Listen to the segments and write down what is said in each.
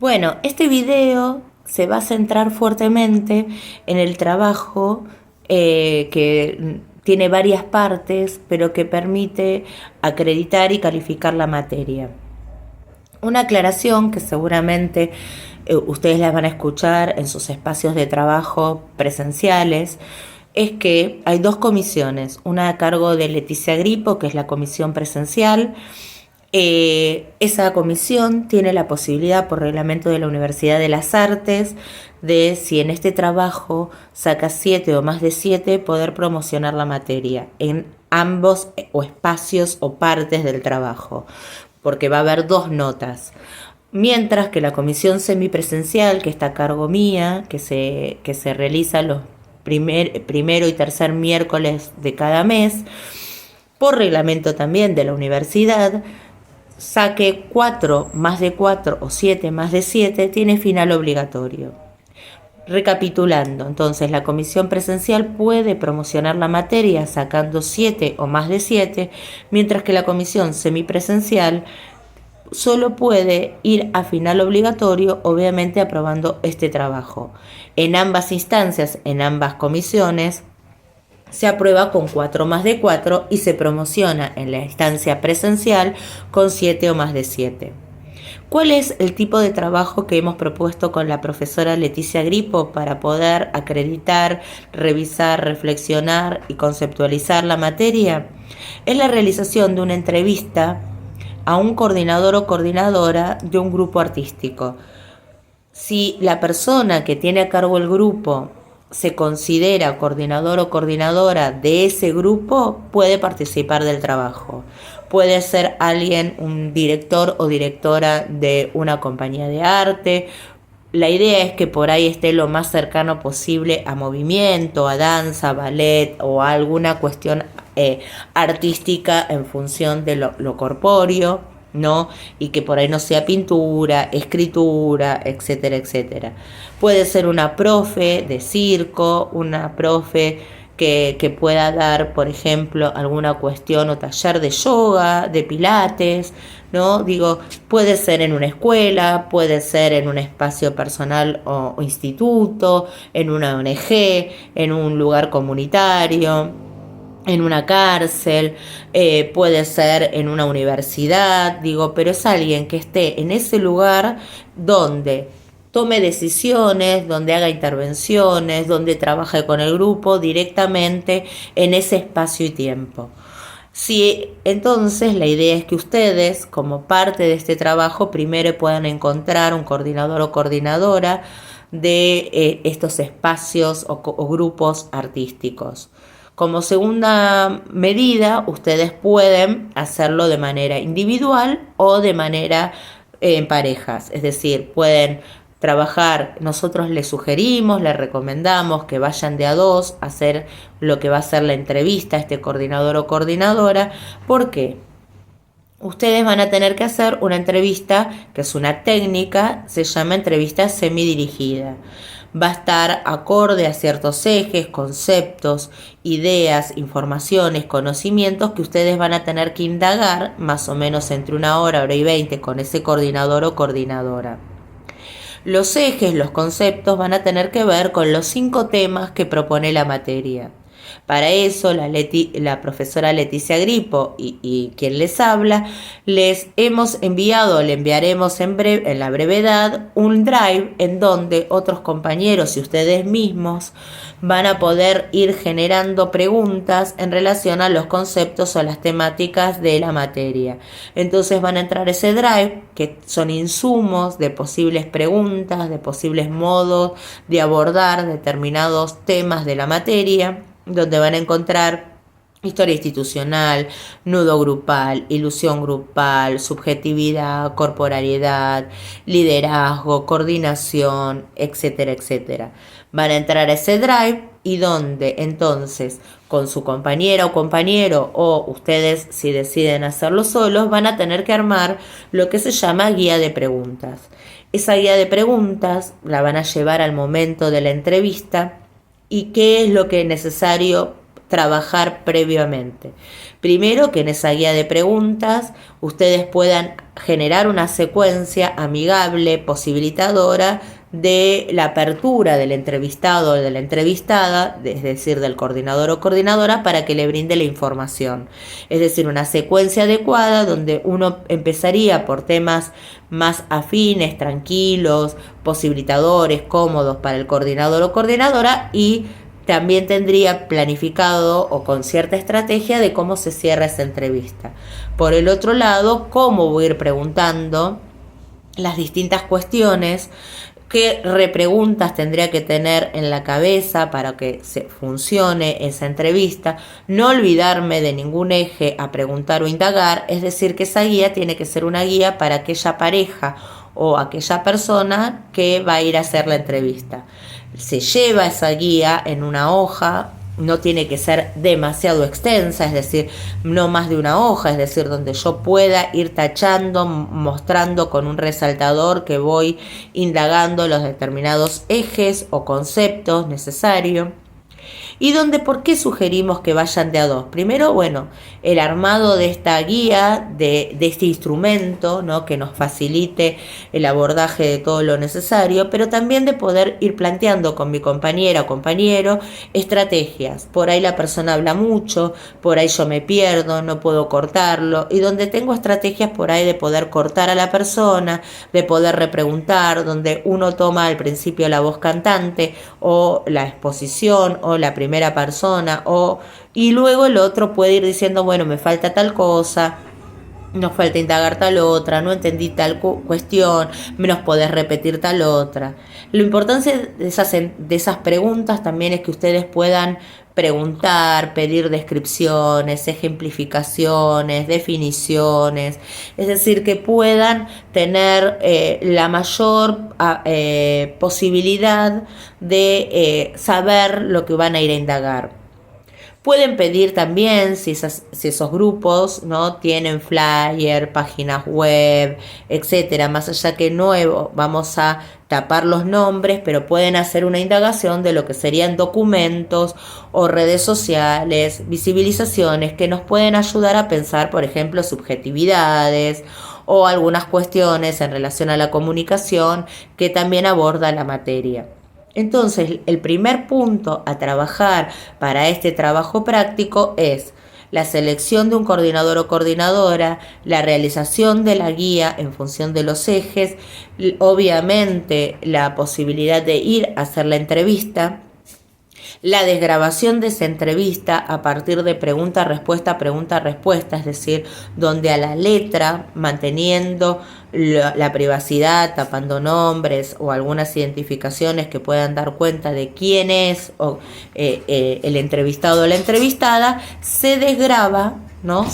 Bueno, este video se va a centrar fuertemente en el trabajo que tiene varias partes, pero que permite acreditar y calificar la materia. Una aclaración que seguramente ustedes la van a escuchar en sus espacios de trabajo presenciales es que hay dos comisiones, una a cargo de Leticia Gripo, que es la comisión presencial. Esa comisión tiene la posibilidad por reglamento de la Universidad de las Artes de, si en este trabajo saca 7 o más de 7, poder promocionar la materia en ambos o espacios o partes del trabajo, porque va a haber dos notas. Mientras que la comisión semipresencial, que está a cargo mía, que se realiza los primero y tercer miércoles de cada mes, por reglamento también de la universidad, saque 4 más de 4 o 7 más de 7, tiene final obligatorio. Recapitulando, entonces la comisión presencial puede promocionar la materia sacando 7 o más de 7, mientras que la comisión semipresencial solo puede ir a final obligatorio, obviamente aprobando este trabajo. En ambas instancias, en ambas comisiones, se aprueba con 4 más de 4 y se promociona en la instancia presencial con 7 o más de 7. ¿Cuál es el tipo de trabajo que hemos propuesto con la profesora Leticia Gripo para poder acreditar, revisar, reflexionar y conceptualizar la materia? Es la realización de una entrevista a un coordinador o coordinadora de un grupo artístico. Si la persona que tiene a cargo el grupo se considera coordinador o coordinadora de ese grupo, puede participar del trabajo. Puede ser alguien, un director o directora de una compañía de arte. La idea es que por ahí esté lo más cercano posible a movimiento, a danza, ballet o a alguna cuestión artística en función de lo corpóreo, ¿no? Y que por ahí no sea pintura, escritura, etcétera, etcétera. Puede ser una profe de circo, una profe que pueda dar, por ejemplo, alguna cuestión o taller de yoga, de pilates, ¿no? Digo, puede ser en una escuela, puede ser en un espacio personal o instituto, en una ONG, en un lugar comunitario, en una cárcel, puede ser en una universidad, digo, pero es alguien que esté en ese lugar donde tome decisiones, donde haga intervenciones, donde trabaje con el grupo directamente en ese espacio y tiempo. Si entonces la idea es que ustedes, como parte de este trabajo, primero puedan encontrar un coordinador o coordinadora de estos espacios o grupos artísticos. Como segunda medida, ustedes pueden hacerlo de manera individual o de manera en parejas, es decir, pueden trabajar, nosotros les sugerimos, les recomendamos que vayan de a dos a hacer lo que va a ser la entrevista a este coordinador o coordinadora. ¿Por qué? Ustedes van a tener que hacer una entrevista que es una técnica, se llama entrevista semidirigida. Va a estar acorde a ciertos ejes, conceptos, ideas, informaciones, conocimientos que ustedes van a tener que indagar más o menos entre 1 hora, 1 hora y 20 con ese coordinador o coordinadora. Los ejes, los conceptos van a tener que ver con los 5 temas que propone la materia. Para eso la profesora Leticia Gripo y quien les habla, les hemos enviado, le enviaremos en la brevedad un drive en donde otros compañeros y ustedes mismos van a poder ir generando preguntas en relación a los conceptos o las temáticas de la materia. Entonces van a entrar a ese drive, que son insumos de posibles preguntas, de posibles modos de abordar determinados temas de la materia, donde van a encontrar historia institucional, nudo grupal, ilusión grupal, subjetividad, corporalidad, liderazgo, coordinación, etcétera, etcétera. Van a entrar a ese drive y donde entonces con su compañera o compañero, o ustedes si deciden hacerlo solos, van a tener que armar lo que se llama guía de preguntas. Esa guía de preguntas la van a llevar al momento de la entrevista. ¿Y qué es lo que es necesario trabajar previamente. Primero, que en esa guía de preguntas ustedes puedan generar una secuencia amigable, posibilitadora de la apertura del entrevistado o de la entrevistada, es decir, del coordinador o coordinadora, para que le brinde la información. Es decir, una secuencia adecuada donde uno empezaría por temas más afines, tranquilos, posibilitadores, cómodos para el coordinador o coordinadora, y también tendría planificado o con cierta estrategia de cómo se cierra esa entrevista. Por el otro lado, cómo voy a ir preguntando las distintas cuestiones, qué repreguntas tendría que tener en la cabeza para que se funcione esa entrevista, no olvidarme de ningún eje a preguntar o indagar, es decir, que esa guía tiene que ser una guía para aquella pareja o aquella persona que va a ir a hacer la entrevista. Se lleva esa guía en una hoja, no tiene que ser demasiado extensa, es decir, no más de una hoja, es decir, donde yo pueda ir tachando, mostrando con un resaltador que voy indagando los determinados ejes o conceptos necesarios. Y donde, ¿por qué sugerimos que vayan de a dos? Primero, bueno, el armado de esta guía, de este instrumento, ¿no?, que nos facilite el abordaje de todo lo necesario, pero también de poder ir planteando con mi compañera o compañero estrategias. Por ahí la persona habla mucho, por ahí yo me pierdo, no puedo cortarlo, y donde tengo estrategias por ahí de poder cortar a la persona, de poder repreguntar, donde uno toma al principio la voz cantante o la exposición o la primera persona, y luego el otro puede ir diciendo, bueno, me falta tal cosa, nos falta indagar tal otra, no entendí tal cuestión, me nos podés repetir tal otra. Lo importante de esas preguntas también es que ustedes puedan preguntar, pedir descripciones, ejemplificaciones, definiciones, es decir, que puedan tener la mayor posibilidad de saber lo que van a ir a indagar. Pueden pedir también, si esos grupos no tienen flyer, páginas web, etcétera, más allá que no vamos a tapar los nombres, pero pueden hacer una indagación de lo que serían documentos o redes sociales, visibilizaciones que nos pueden ayudar a pensar, por ejemplo, subjetividades o algunas cuestiones en relación a la comunicación que también aborda la materia. Entonces, el primer punto a trabajar para este trabajo práctico es la selección de un coordinador o coordinadora, la realización de la guía en función de los ejes, obviamente la posibilidad de ir a hacer la entrevista, la desgrabación de esa entrevista a partir de pregunta-respuesta, es decir, donde a la letra, manteniendo la privacidad, tapando nombres o algunas identificaciones que puedan dar cuenta de quién es el entrevistado o la entrevistada, se desgraba, ¿no?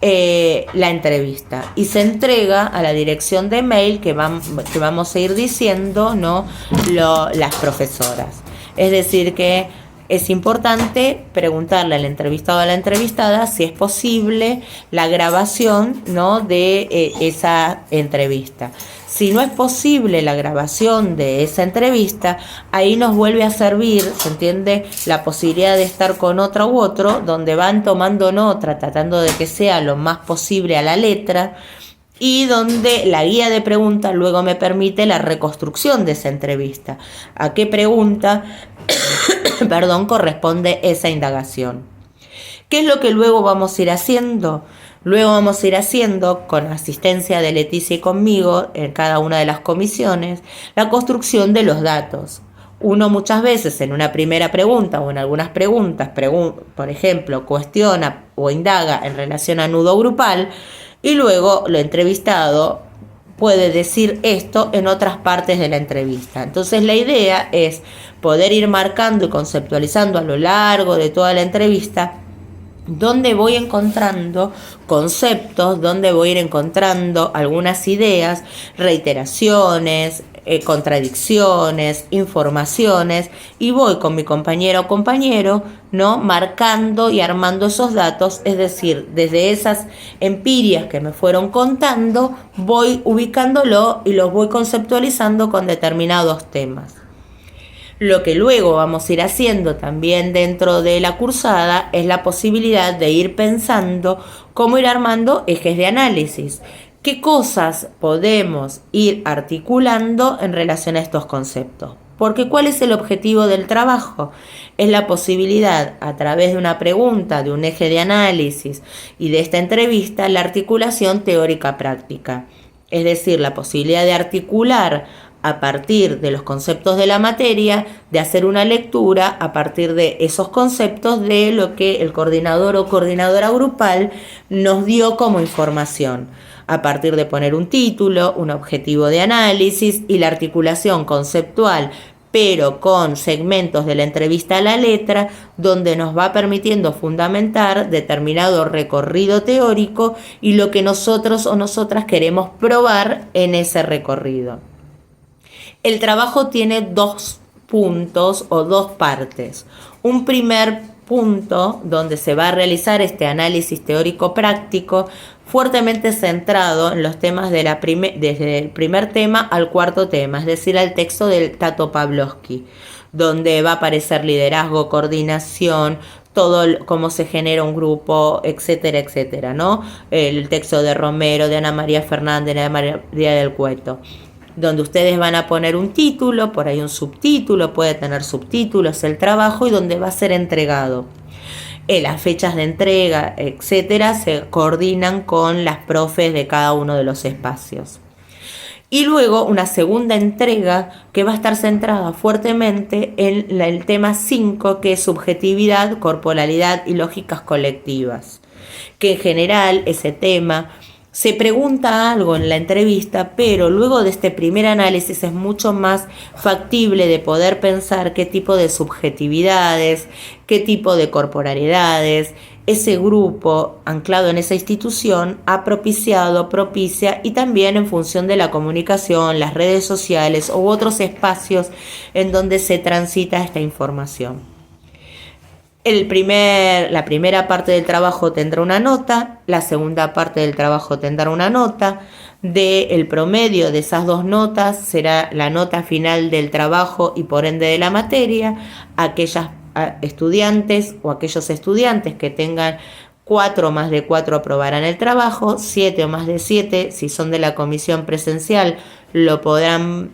La entrevista y se entrega a la dirección de mail que vamos a ir diciendo, ¿no?, las profesoras. Es decir, que es importante preguntarle al entrevistado o a la entrevistada si es posible la grabación, ¿no?, de esa entrevista. Si no es posible la grabación de esa entrevista, ahí nos vuelve a servir, ¿se entiende?, la posibilidad de estar con otra u otro, donde van tomando nota, tratando de que sea lo más posible a la letra, y donde la guía de preguntas luego me permite la reconstrucción de esa entrevista. ¿A qué pregunta, corresponde esa indagación? ¿Qué es lo que luego vamos a ir haciendo? Luego vamos a ir haciendo, con asistencia de Leticia y conmigo, en cada una de las comisiones, la construcción de los datos. Uno muchas veces en una primera pregunta o en algunas preguntas, por ejemplo, cuestiona o indaga en relación a nudo grupal, y luego lo entrevistado puede decir esto en otras partes de la entrevista. Entonces la idea es poder ir marcando y conceptualizando a lo largo de toda la entrevista dónde voy encontrando conceptos, dónde voy a ir encontrando algunas ideas, reiteraciones, contradicciones, informaciones, y voy con mi compañera o compañero, ¿no?, marcando y armando esos datos, es decir, desde esas empirias que me fueron contando, voy ubicándolo y los voy conceptualizando con determinados temas. Lo que luego vamos a ir haciendo también dentro de la cursada es la posibilidad de ir pensando cómo ir armando ejes de análisis. ¿Qué cosas podemos ir articulando en relación a estos conceptos? Porque ¿cuál es el objetivo del trabajo? Es la posibilidad, a través de una pregunta, de un eje de análisis y de esta entrevista, la articulación teórica práctica. Es decir, la posibilidad de articular a partir de los conceptos de la materia, de hacer una lectura a partir de esos conceptos de lo que el coordinador o coordinadora grupal nos dio como información, a partir de poner un título, un objetivo de análisis y la articulación conceptual, pero con segmentos de la entrevista a la letra, donde nos va permitiendo fundamentar determinado recorrido teórico y lo que nosotros o nosotras queremos probar en ese recorrido. El trabajo tiene 2 puntos o 2 partes. Un primer punto donde se va a realizar este análisis teórico práctico fuertemente centrado en los temas de desde el primer tema al cuarto tema, es decir, al texto del Tato Pavlovsky, donde va a aparecer liderazgo, coordinación, todo cómo se genera un grupo, etcétera, etcétera, ¿no? El texto de Romero, de Ana María Fernández, de Ana María del Cueto, donde ustedes van a poner un título, por ahí un subtítulo, puede tener subtítulos el trabajo y donde va a ser entregado. Las fechas de entrega, etcétera, se coordinan con las profes de cada uno de los espacios. Y luego una segunda entrega que va a estar centrada fuertemente en el tema 5, que es subjetividad, corporalidad y lógicas colectivas. Que en general ese tema se pregunta algo en la entrevista, pero luego de este primer análisis es mucho más factible de poder pensar qué tipo de subjetividades, qué tipo de corporalidades ese grupo anclado en esa institución ha propicia y también en función de la comunicación, las redes sociales u otros espacios en donde se transita esta información. La primera parte del trabajo tendrá una nota, la segunda parte del trabajo tendrá una nota. El promedio de esas 2 notas será la nota final del trabajo y por ende de la materia. Aquellas estudiantes o aquellos estudiantes que tengan 4 o más de 4 aprobarán el trabajo, 7 o más de 7, si son de la comisión presencial, lo podrán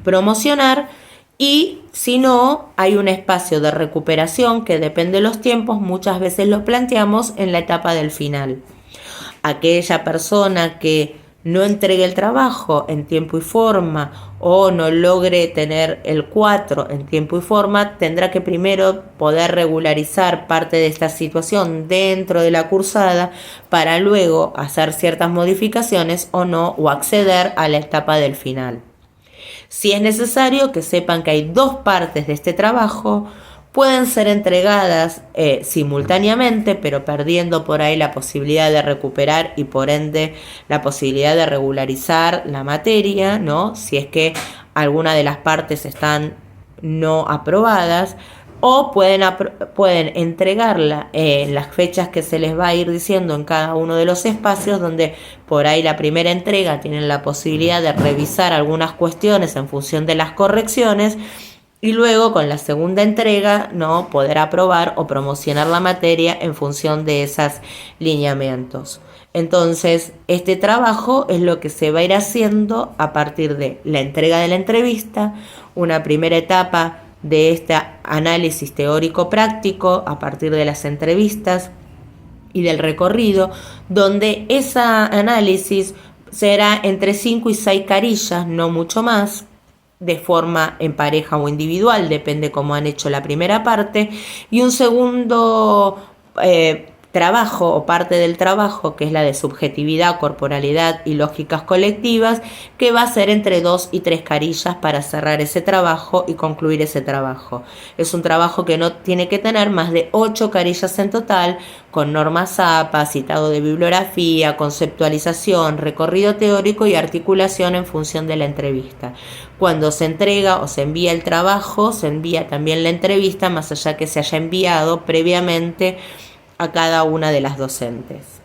promocionar. Y si no, hay un espacio de recuperación que depende de los tiempos, muchas veces lo planteamos en la etapa del final. Aquella persona que no entregue el trabajo en tiempo y forma o no logre tener el 4 en tiempo y forma, tendrá que primero poder regularizar parte de esta situación dentro de la cursada para luego hacer ciertas modificaciones o no, o acceder a la etapa del final. Si es necesario que sepan que hay 2 partes de este trabajo, pueden ser entregadas simultáneamente, pero perdiendo por ahí la posibilidad de recuperar y por ende la posibilidad de regularizar la materia, ¿no? Si es que alguna de las partes están no aprobadas, o pueden entregarla en las fechas que se les va a ir diciendo en cada uno de los espacios, donde por ahí la primera entrega tienen la posibilidad de revisar algunas cuestiones en función de las correcciones y luego con la segunda entrega no poder aprobar o promocionar la materia en función de esos lineamientos. Entonces, este trabajo es lo que se va a ir haciendo a partir de la entrega de la entrevista, una primera etapa de este análisis teórico práctico a partir de las entrevistas y del recorrido, donde ese análisis será entre 5 y 6 carillas, no mucho más, de forma en pareja o individual, depende cómo han hecho la primera parte, y un segundo trabajo o parte del trabajo, que es la de subjetividad, corporalidad y lógicas colectivas, que va a ser entre 2 y 3 carillas para cerrar ese trabajo y concluir ese trabajo. Es un trabajo que no tiene que tener más de 8 carillas en total, con normas APA, citado de bibliografía, conceptualización, recorrido teórico y articulación en función de la entrevista. Cuando se entrega o se envía el trabajo, se envía también la entrevista, más allá que se haya enviado previamente a cada una de las docentes.